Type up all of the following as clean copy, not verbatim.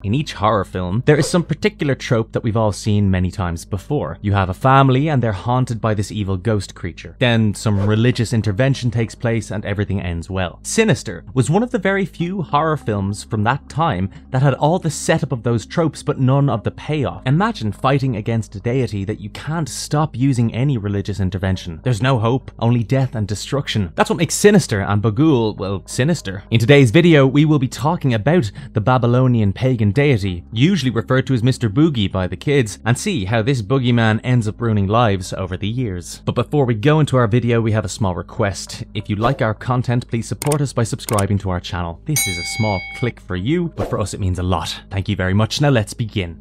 In each horror film, there is some particular trope that we've all seen many times before. You have a family and they're haunted by this evil ghost creature. Then some religious intervention takes place and everything ends well. Sinister was one of the very few horror films from that time that had all the setup of those tropes but none of the payoff. Imagine fighting against a deity that you can't stop using any religious intervention. There's no hope, only death and destruction. That's what makes Sinister and Bughuul, well, sinister. In today's video, we will be talking about the Babylonian pagan deity, usually referred to as Mr. Boogie by the kids, and see how this boogeyman ends up ruining lives over the years. But before we go into our video, we have a small request. If you like our content, please support us by subscribing to our channel. This is a small click for you, but for us it means a lot. Thank you very much. Now let's begin.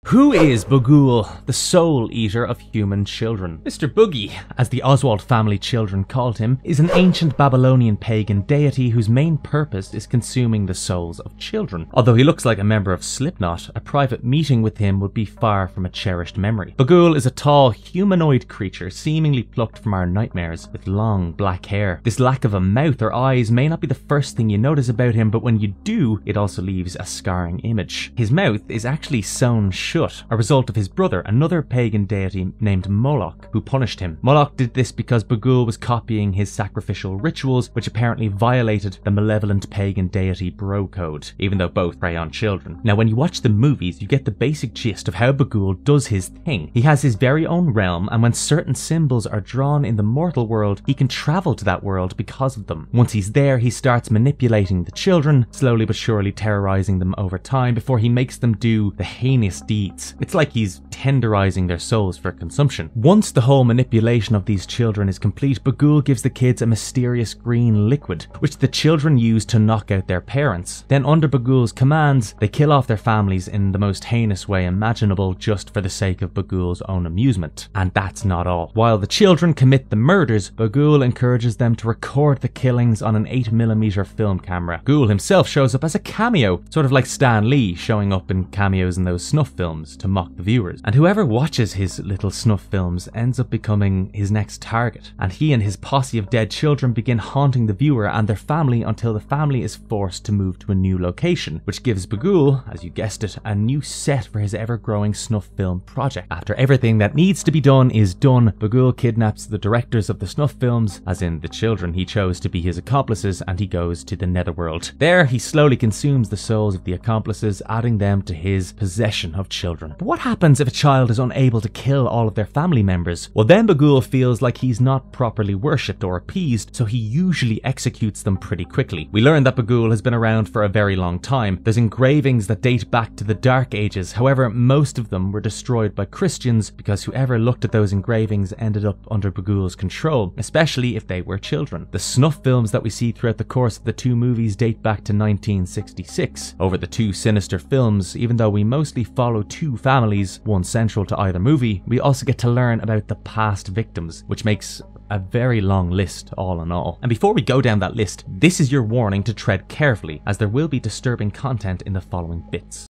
Who is Bughuul, the soul eater of human children? Mr. Boogie, as the Oswalt family children called him, is an ancient Babylonian pagan deity whose main purpose is consuming the souls of children. Although he looks like a member of Slipknot, a private meeting with him would be far from a cherished memory. Bughuul is a tall, humanoid creature seemingly plucked from our nightmares, with long black hair. This lack of a mouth or eyes may not be the first thing you notice about him, but when you do, it also leaves a scarring image. His mouth is actually sewn shut, a result of his brother, another pagan deity named Moloch, who punished him. Moloch did this because Bughuul was copying his sacrificial rituals, which apparently violated the malevolent pagan deity bro code, even though both prey on children. Now, when you watch the movies, you get the basic gist of how Bughuul does his thing. He has his very own realm, and when certain symbols are drawn in the mortal world, he can travel to that world because of them. Once he's there, he starts manipulating the children, slowly but surely terrorizing them over time before he makes them do the heinous deeds. It's like he's tenderizing their souls for consumption. Once the whole manipulation of these children is complete, Bughuul gives the kids a mysterious green liquid, which the children use to knock out their parents. Then under Bughuul's commands, they kill off their families in the most heinous way imaginable just for the sake of Bughuul's own amusement. And that's not all. While the children commit the murders, Bughuul encourages them to record the killings on an 8mm film camera. Bughuul himself shows up as a cameo, sort of like Stan Lee showing up in cameos in those snuff films to mock the viewers. And whoever watches his little snuff films ends up becoming his next target. And he and his posse of dead children begin haunting the viewer and their family until the family is forced to move to a new location, which gives Bughuul, as you guessed it, a new set for his ever-growing snuff film project. After everything that needs to be done is done, Bughuul kidnaps the directors of the snuff films, as in the children he chose to be his accomplices, and he goes to the netherworld. There, he slowly consumes the souls of the accomplices, adding them to his possession of children. But what happens if a child is unable to kill all of their family members? Well, then Bughuul feels like he's not properly worshipped or appeased, so he usually executes them pretty quickly. We learn that Bughuul has been around for a very long time. There's engravings that date back to the Dark Ages. However, most of them were destroyed by Christians because whoever looked at those engravings ended up under Bughuul's control, especially if they were children. The snuff films that we see throughout the course of the two movies date back to 1966. Over the two Sinister films, even though we mostly follow two families, one central to either movie, we also get to learn about the past victims, which makes a very long list all in all. And before we go down that list, this is your warning to tread carefully, as there will be disturbing content in the following bits.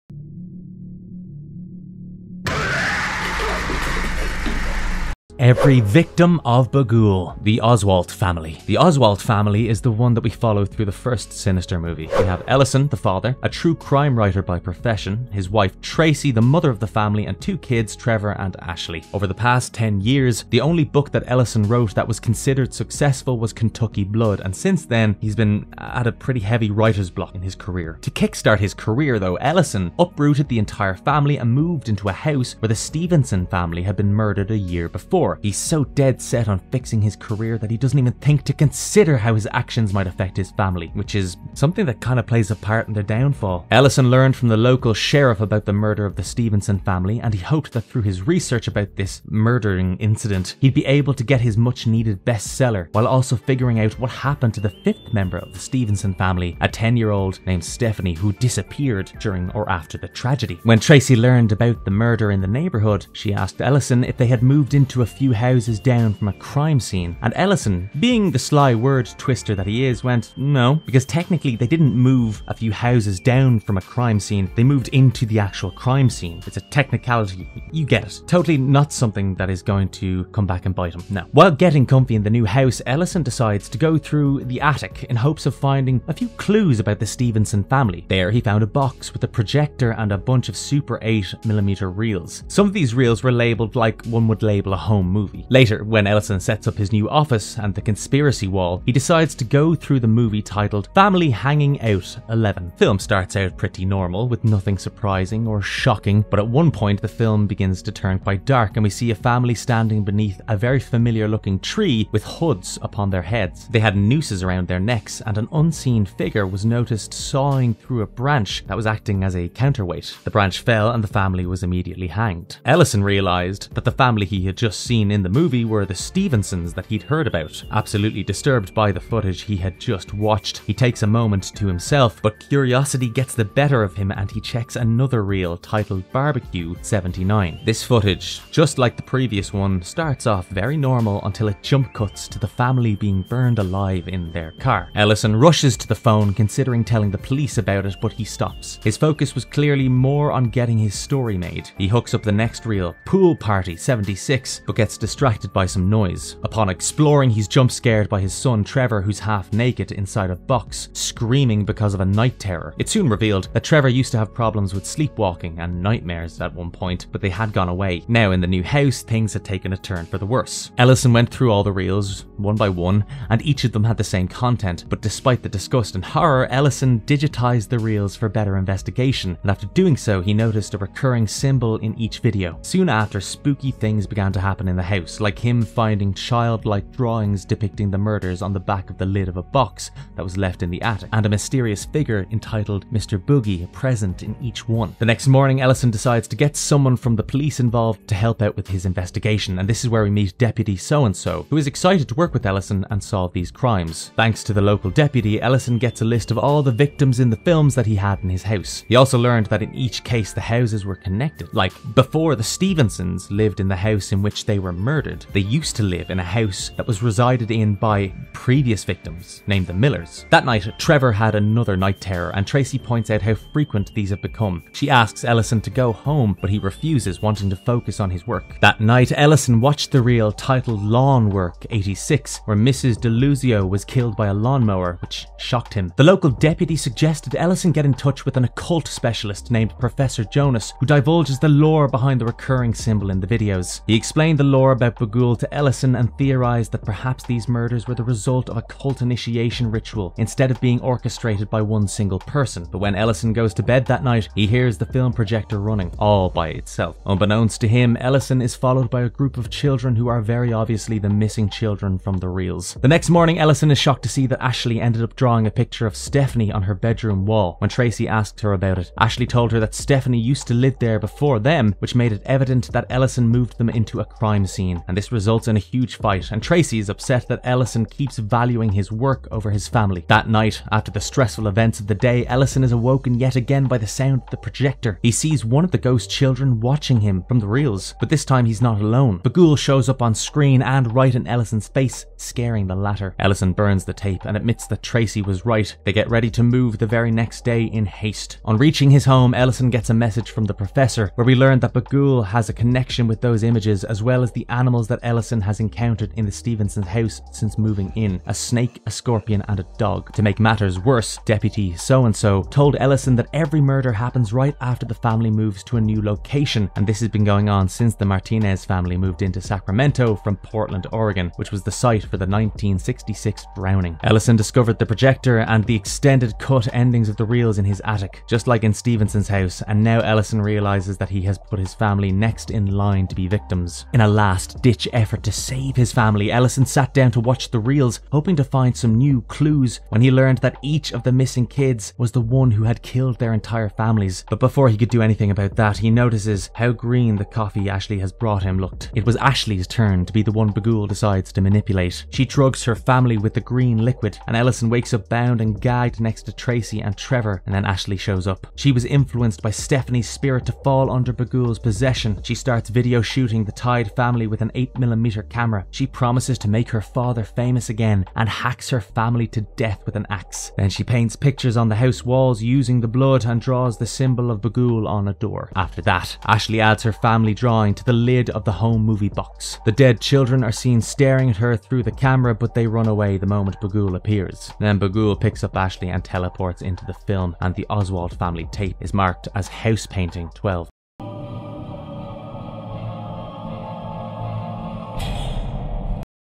Every victim of Bughuul, the Oswalt family. The Oswalt family is the one that we follow through the first Sinister movie. We have Ellison, the father, a true crime writer by profession, his wife Tracy, the mother of the family, and two kids, Trevor and Ashley. Over the past 10 years, the only book that Ellison wrote that was considered successful was Kentucky Blood, and since then, he's been at a pretty heavy writer's block in his career. To kickstart his career though, Ellison uprooted the entire family and moved into a house where the Stevenson family had been murdered a year before. He's so dead set on fixing his career that he doesn't even think to consider how his actions might affect his family, which is something that kind of plays a part in their downfall. Ellison learned from the local sheriff about the murder of the Stevenson family, and he hoped that through his research about this murdering incident, he'd be able to get his much needed bestseller, while also figuring out what happened to the fifth member of the Stevenson family, a 10-year-old named Stephanie, who disappeared during or after the tragedy. When Tracy learned about the murder in the neighborhood, she asked Ellison if they had moved into a few houses down from a crime scene, and Ellison, being the sly word twister that he is, went, no, because technically they didn't move a few houses down from a crime scene, they moved into the actual crime scene. It's a technicality, you get it. Totally not something that is going to come back and bite him, no. While getting comfy in the new house, Ellison decides to go through the attic in hopes of finding a few clues about the Stevenson family. There he found a box with a projector and a bunch of Super 8mm reels. Some of these reels were labelled like one would label a home movie. Later, when Ellison sets up his new office and the conspiracy wall, he decides to go through the movie titled Family Hanging Out 11. The film starts out pretty normal with nothing surprising or shocking, but at one point the film begins to turn quite dark and we see a family standing beneath a very familiar looking tree with hoods upon their heads. They had nooses around their necks and an unseen figure was noticed sawing through a branch that was acting as a counterweight. The branch fell and the family was immediately hanged. Ellison realised that the family he had just seen in the movie were the Stevensons that he'd heard about. Absolutely disturbed by the footage he had just watched, he takes a moment to himself, but curiosity gets the better of him and he checks another reel titled Barbecue 79. This footage, just like the previous one, starts off very normal until it jump cuts to the family being burned alive in their car. Ellison rushes to the phone considering telling the police about it, but he stops. His focus was clearly more on getting his story made. He hooks up the next reel, Pool Party 76, but gets distracted by some noise. Upon exploring, he's jump scared by his son Trevor, who's half naked inside a box, screaming because of a night terror. It's soon revealed that Trevor used to have problems with sleepwalking and nightmares at one point, but they had gone away. Now in the new house, things had taken a turn for the worse. Ellison went through all the reels, one by one, and each of them had the same content, but despite the disgust and horror, Ellison digitized the reels for better investigation, and after doing so, he noticed a recurring symbol in each video. Soon after, spooky things began to happen in the house, like him finding childlike drawings depicting the murders on the back of the lid of a box that was left in the attic, and a mysterious figure entitled Mr. Boogie present in each one. The next morning, Ellison decides to get someone from the police involved to help out with his investigation, and this is where we meet Deputy So-and-so, who is excited to work with Ellison and solve these crimes. Thanks to the local deputy, Ellison gets a list of all the victims in the films that he had in his house. He also learned that in each case the houses were connected. Like, before the Stevensons lived in the house in which they were murdered, they used to live in a house that was resided in by previous victims, named the Millers. That night, Trevor had another night terror, and Tracy points out how frequent these have become. She asks Ellison to go home, but he refuses, wanting to focus on his work. That night, Ellison watched the reel titled Lawn Work 86, where Mrs. DeLuzio was killed by a lawnmower, which shocked him. The local deputy suggested Ellison get in touch with an occult specialist named Professor Jonas, who divulges the lore behind the recurring symbol in the videos. He explained the lore about Bughuul to Ellison and theorized that perhaps these murders were the result of a cult initiation ritual, instead of being orchestrated by one single person. But when Ellison goes to bed that night, he hears the film projector running, all by itself. Unbeknownst to him, Ellison is followed by a group of children who are very obviously the missing children from the reels. The next morning, Ellison is shocked to see that Ashley ended up drawing a picture of Stephanie on her bedroom wall. When Tracy asked her about it, Ashley told her that Stephanie used to live there before them, which made it evident that Ellison moved them into a crime scene, and this results in a huge fight, and Tracy is upset that Ellison keeps valuing his work over his family. That night, after the stressful events of the day, Ellison is awoken yet again by the sound of the projector. He sees one of the ghost children watching him from the reels, but this time he's not alone. Bughuul shows up on screen and right in Ellison's face, scaring the latter. Ellison burns the tape and admits that Tracy was right. They get ready to move the very next day in haste. On reaching his home, Ellison gets a message from the professor, where we learn that Bughuul has a connection with those images as well as the animals that Ellison has encountered in the Stevensons' house since moving in: a snake, a scorpion, and a dog. To make matters worse, Deputy So-and-so told Ellison that every murder happens right after the family moves to a new location, and this has been going on since the Martinez family moved into Sacramento from Portland, Oregon, which was the site for the 1966 drowning. Ellison discovered the projector and the extended cut endings of the reels in his attic, just like in Stevenson's house, and now Ellison realizes that he has put his family next in line to be victims. In a last-ditch effort to save his family, Ellison sat down to watch the reels, hoping to find some new clues, when he learned that each of the missing kids was the one who had killed their entire families. But before he could do anything about that, he notices how green the coffee Ashley has brought him looked. It was Ashley's turn to be the one Bughuul decides to manipulate. She drugs her family with the green liquid, and Ellison wakes up bound and gagged next to Tracy and Trevor, and then Ashley shows up. She was influenced by Stephanie's spirit to fall under Bughuul's possession. She starts video shooting the Tide family family with an 8mm camera. She promises to make her father famous again and hacks her family to death with an axe. Then she paints pictures on the house walls using the blood and draws the symbol of Bughuul on a door. After that, Ashley adds her family drawing to the lid of the home movie box. The dead children are seen staring at her through the camera, but they run away the moment Bughuul appears. Then Bughuul picks up Ashley and teleports into the film, and the Oswalt family tape is marked as House Painting 12.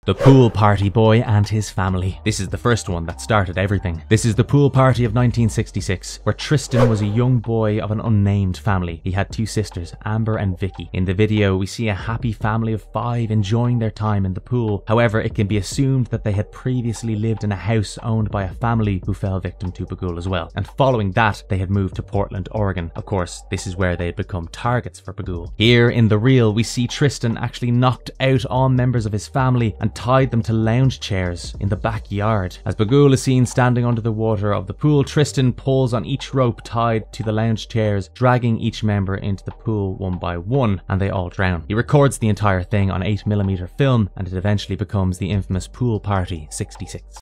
The pool party boy and his family. This is the first one that started everything. This is the pool party of 1966, where Tristan was a young boy of an unnamed family. He had two sisters, Amber and Vicky. In the video, we see a happy family of 5 enjoying their time in the pool. However, it can be assumed that they had previously lived in a house owned by a family who fell victim to Bughuul as well. And following that, they had moved to Portland, Oregon. Of course, this is where they had become targets for Bughuul. Here in the reel, we see Tristan actually knocked out all members of his family and tied them to lounge chairs in the backyard. As Bughuul is seen standing under the water of the pool, Tristan pulls on each rope tied to the lounge chairs, dragging each member into the pool one by one, and they all drown. He records the entire thing on 8mm film, and it eventually becomes the infamous Pool Party 66.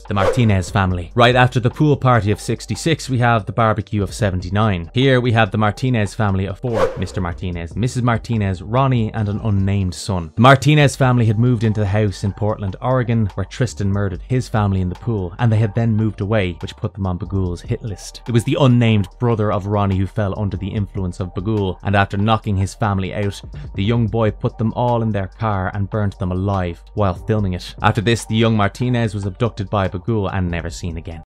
The Martinez family. Right after the pool party of 66, we have the barbecue of 79. Here we have the Martinez family of 4, Mr. Martinez, Mrs. Martinez, Ronnie, and an unnamed son. The Martinez family had moved into the house in Portland, Oregon, where Tristan murdered his family in the pool, and they had then moved away, which put them on Bughuul's hit list. It was the unnamed brother of Ronnie who fell under the influence of Bughuul, and after knocking his family out, the young boy put them all in their car and burnt them alive while filming it. After this, the young Martinez was abducted by Bughuul and never seen again.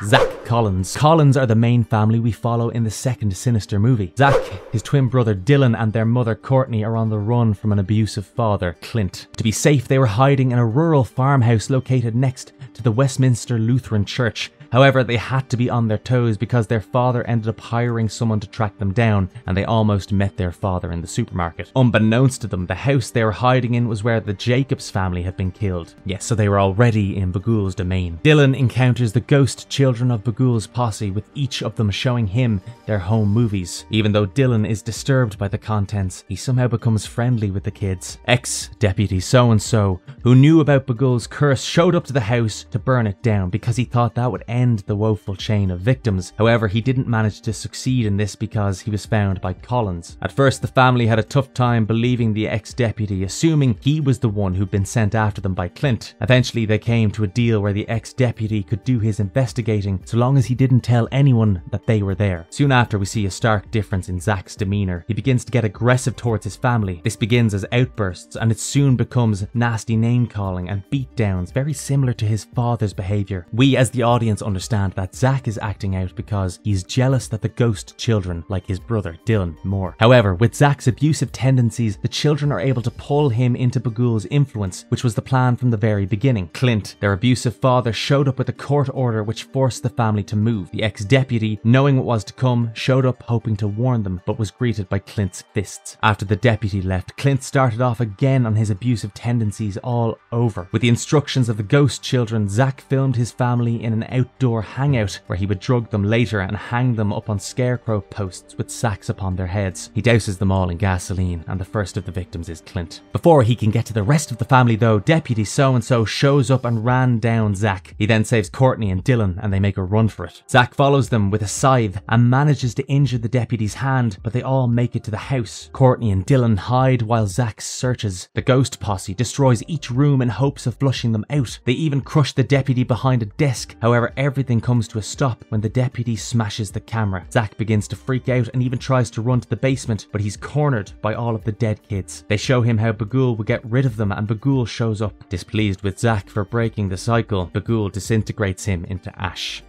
Zach Collins. Collins are the main family we follow in the second Sinister movie. Zach, his twin brother Dylan, and their mother Courtney are on the run from an abusive father, Clint. To be safe, they were hiding in a rural farmhouse located next to the Westminster Lutheran Church. However, they had to be on their toes because their father ended up hiring someone to track them down, and they almost met their father in the supermarket. Unbeknownst to them, the house they were hiding in was where the Jacobs family had been killed. Yes, so they were already in Bughuul's domain. Dylan encounters the ghost children of Bughuul's posse, with each of them showing him their home movies. Even though Dylan is disturbed by the contents, he somehow becomes friendly with the kids. Ex-Deputy So-and-so, who knew about Bughuul's curse, showed up to the house to burn it down because he thought that would end the woeful chain of victims. However, he didn't manage to succeed in this because he was found by Collins. At first, the family had a tough time believing the ex-deputy, assuming he was the one who'd been sent after them by Clint. Eventually, they came to a deal where the ex-deputy could do his investigating so long as he didn't tell anyone that they were there. Soon after, we see a stark difference in Zach's demeanor. He begins to get aggressive towards his family. This begins as outbursts, and it soon becomes nasty name-calling and beatdowns, very similar to his father's behavior. We as the audience understand that Zach is acting out because he's jealous that the ghost children like his brother Dylan more. However, with Zach's abusive tendencies, the children are able to pull him into Bughuul's influence, which was the plan from the very beginning. Clint, their abusive father, showed up with a court order which forced the family to move. The ex-deputy, knowing what was to come, showed up hoping to warn them, but was greeted by Clint's fists. After the deputy left, Clint started off again on his abusive tendencies all over. With the instructions of the ghost children, Zach filmed his family in an outdoor hangout where he would drug them later and hang them up on scarecrow posts with sacks upon their heads. He douses them all in gasoline, and the first of the victims is Clint. Before he can get to the rest of the family though, Deputy So-and-so shows up and ran down Zach. He then saves Courtney and Dylan, and they make a run for it. Zach follows them with a scythe and manages to injure the deputy's hand, but they all make it to the house. Courtney and Dylan hide while Zach searches. The ghost posse destroys each room in hopes of flushing them out. They even crush the deputy behind a desk. However, everything comes to a stop when the deputy smashes the camera. Zach begins to freak out and even tries to run to the basement, but he's cornered by all of the dead kids. They show him how Bughuul will get rid of them, and Bughuul shows up. Displeased with Zach for breaking the cycle, Bughuul disintegrates him into ash.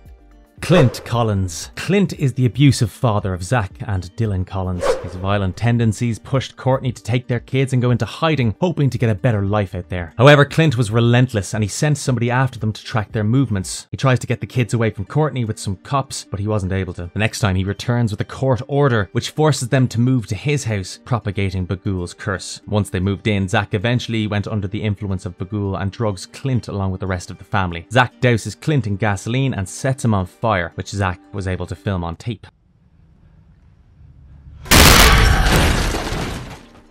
Clint Collins. Clint is the abusive father of Zach and Dylan Collins. His violent tendencies pushed Courtney to take their kids and go into hiding, hoping to get a better life out there. However, Clint was relentless and he sent somebody after them to track their movements. He tries to get the kids away from Courtney with some cops, but he wasn't able to. The next time he returns with a court order, which forces them to move to his house, propagating Bughuul's curse. Once they moved in, Zach eventually went under the influence of Bughuul and drugs Clint along with the rest of the family. Zach douses Clint in gasoline and sets him on fire, which Zach was able to film on tape.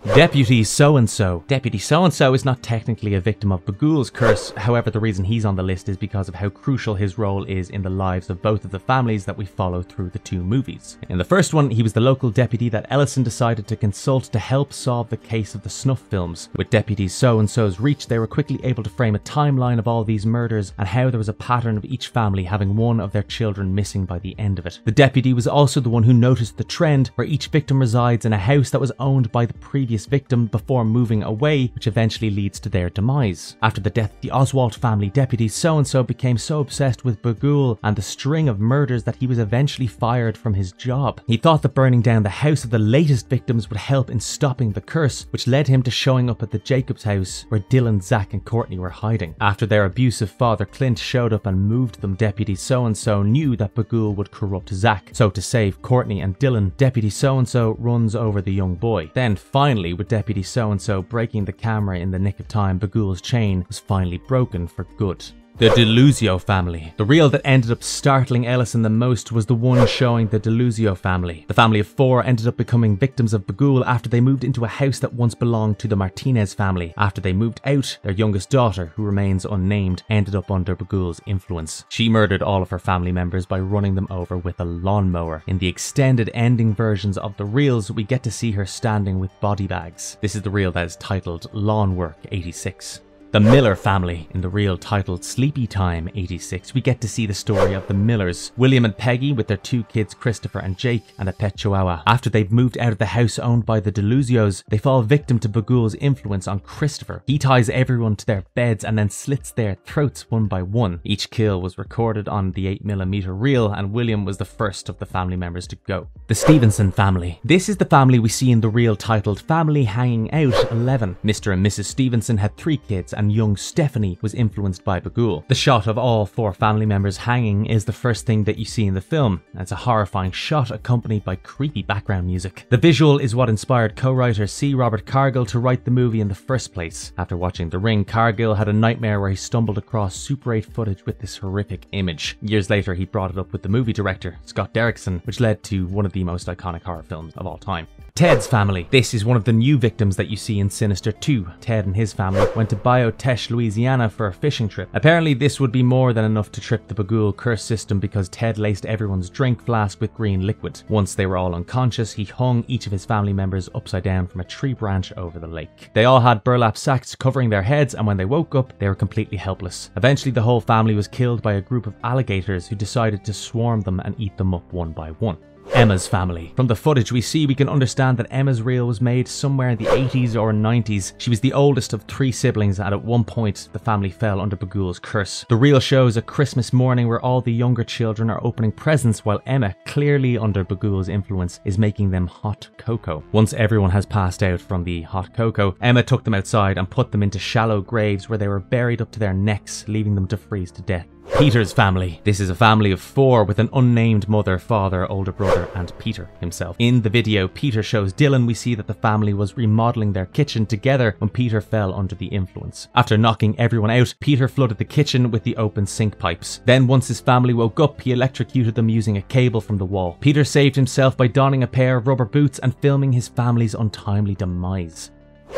Deputy So-and-so. Deputy So-and-so is not technically a victim of Bughuul's curse, however the reason he's on the list is because of how crucial his role is in the lives of both of the families that we follow through the two movies. In the first one, he was the local deputy that Ellison decided to consult to help solve the case of the snuff films. With Deputy So-and-so's reach, they were quickly able to frame a timeline of all these murders and how there was a pattern of each family having one of their children missing by the end of it. The deputy was also the one who noticed the trend where each victim resides in a house that was owned by the previous victim before moving away, which eventually leads to their demise. After the death of the Oswalt family, Deputy So-and-so became so obsessed with Bughuul and the string of murders that he was eventually fired from his job. He thought that burning down the house of the latest victims would help in stopping the curse, which led him to showing up at the Jacobs house where Dylan, Zach and Courtney were hiding. After their abusive father Clint showed up and moved them, Deputy So-and-so knew that Bughuul would corrupt Zach, so to save Courtney and Dylan, Deputy So-and-so runs over the young boy. Then finally, with Deputy So-and-so breaking the camera in the nick of time, Bughuul's chain was finally broken for good. The Deluzio family. The reel that ended up startling Ellison the most was the one showing the Deluzio family. The family of 4 ended up becoming victims of Bughuul after they moved into a house that once belonged to the Martinez family. After they moved out, their youngest daughter, who remains unnamed, ended up under Bughuul's influence. She murdered all of her family members by running them over with a lawnmower. In the extended ending versions of the reels, we get to see her standing with body bags. This is the reel that is titled Lawn Work 86. The Miller family. In the reel titled Sleepy Time 86, we get to see the story of the Millers, William and Peggy with their 2 kids Christopher and Jake, and a pet chihuahua. After they've moved out of the house owned by the Deluzios, they fall victim to Bughuul's influence on Christopher. He ties everyone to their beds and then slits their throats one by one. Each kill was recorded on the 8mm reel, and William was the first of the family members to go. The Stevenson family. This is the family we see in the reel titled Family Hanging Out 11. Mr. and Mrs. Stevenson had 3 kids, and young Stephanie was influenced by Bughuul. The shot of all 4 family members hanging is the first thing that you see in the film. It's a horrifying shot accompanied by creepy background music. The visual is what inspired co-writer C. Robert Cargill to write the movie in the first place. After watching The Ring, Cargill had a nightmare where he stumbled across Super 8 footage with this horrific image. Years later, he brought it up with the movie director, Scott Derrickson, which led to one of the most iconic horror films of all time. Ted's family. This is one of the new victims that you see in Sinister 2. Ted and his family went to Bayou Teche, Louisiana for a fishing trip. Apparently this would be more than enough to trip the Bughuul curse system because Ted laced everyone's drink flask with green liquid. Once they were all unconscious, he hung each of his family members upside down from a tree branch over the lake. They all had burlap sacks covering their heads, and when they woke up, they were completely helpless. Eventually the whole family was killed by a group of alligators who decided to swarm them and eat them up one by one. Emma's family. From the footage we see, we can understand that Emma's reel was made somewhere in the 80s or 90s. She was the oldest of 3 siblings, and at one point the family fell under Bughuul's curse. The reel shows a Christmas morning where all the younger children are opening presents while Emma, clearly under Bughuul's influence, is making them hot cocoa. Once everyone has passed out from the hot cocoa, Emma took them outside and put them into shallow graves where they were buried up to their necks, leaving them to freeze to death. Peter's family. This is a family of 4 with an unnamed mother, father, older brother, and Peter himself. In the video Peter shows Dylan, we see that the family was remodeling their kitchen together when Peter fell under the influence. After knocking everyone out, Peter flooded the kitchen with the open sink pipes. Then once his family woke up, he electrocuted them using a cable from the wall. Peter saved himself by donning a pair of rubber boots and filming his family's untimely demise.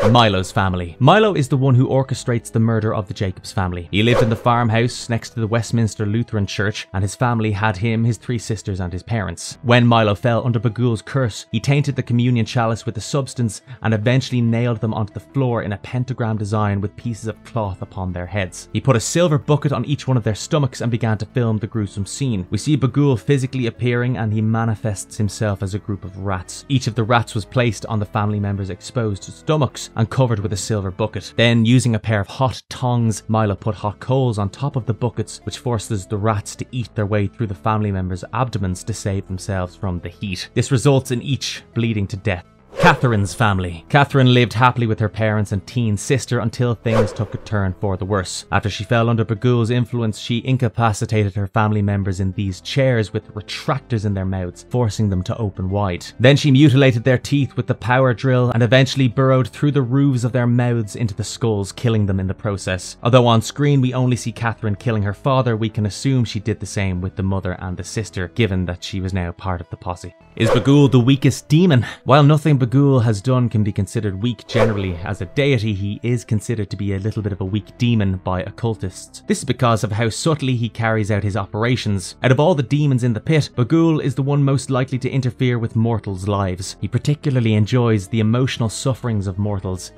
Milo's family. Milo is the one who orchestrates the murder of the Jacobs family. He lived in the farmhouse next to the Westminster Lutheran Church, and his family had him, his 3 sisters, and his parents. When Milo fell under Bughuul's curse, he tainted the communion chalice with the substance and eventually nailed them onto the floor in a pentagram design with pieces of cloth upon their heads. He put a silver bucket on each one of their stomachs and began to film the gruesome scene. We see Bughuul physically appearing, and he manifests himself as a group of rats. Each of the rats was placed on the family members' exposed stomachs and covered with a silver bucket. Then, using a pair of hot tongs, Milo put hot coals on top of the buckets, which forces the rats to eat their way through the family members' abdomens to save themselves from the heat. This results in each bleeding to death. Catherine's family. Catherine lived happily with her parents and teen sister until things took a turn for the worse. After she fell under Bughuul's influence, she incapacitated her family members in these chairs with retractors in their mouths, forcing them to open wide. Then she mutilated their teeth with the power drill and eventually burrowed through the roofs of their mouths into the skulls, killing them in the process. Although on screen we only see Catherine killing her father, we can assume she did the same with the mother and the sister, given that she was now part of the posse. Is Bughuul the weakest demon? While nothing Bughuul Bughuul has done can be considered weak generally. As a deity, he is considered to be a little bit of a weak demon by occultists. This is because of how subtly he carries out his operations. Out of all the demons in the pit, Bughuul is the one most likely to interfere with mortals' lives. He particularly enjoys the emotional sufferings of mortals,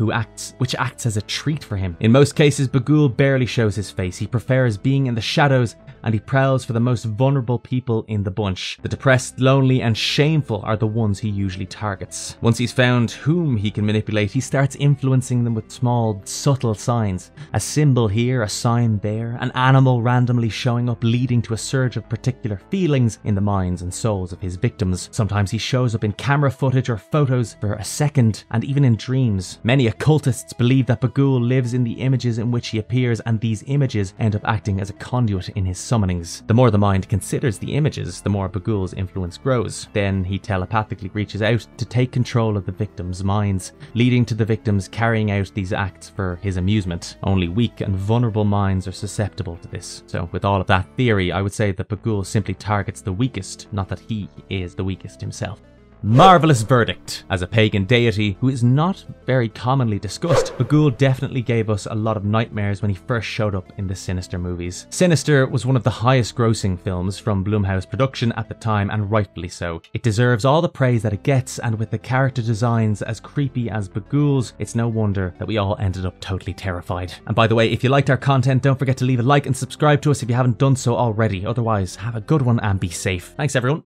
which acts as a treat for him. In most cases, Bughuul barely shows his face. He prefers being in the shadows, and he prowls for the most vulnerable people in the bunch. The depressed, lonely, and shameful are the ones he usually targets. Once he's found whom he can manipulate, he starts influencing them with small, subtle signs. A symbol here, a sign there, an animal randomly showing up, leading to a surge of particular feelings in the minds and souls of his victims. Sometimes he shows up in camera footage or photos for a second, and even in dreams. Many occultists believe that Bughuul lives in the images in which he appears, and these images end up acting as a conduit in his summonings. The more the mind considers the images, the more Bughuul's influence grows. Then he telepathically reaches out to take control of the victims' minds, leading to the victims carrying out these acts for his amusement. Only weak and vulnerable minds are susceptible to this. So with all of that theory, I would say that Bughuul simply targets the weakest, not that he is the weakest himself. Marvelous verdict. As a pagan deity who is not very commonly discussed, Bughuul definitely gave us a lot of nightmares when he first showed up in the Sinister movies. Sinister was one of the highest grossing films from Blumhouse production at the time, and rightfully so. It deserves all the praise that it gets, and with the character designs as creepy as Bughuul's, it's no wonder that we all ended up totally terrified. And by the way, if you liked our content, don't forget to leave a like and subscribe to us if you haven't done so already. Otherwise, have a good one and be safe. Thanks everyone.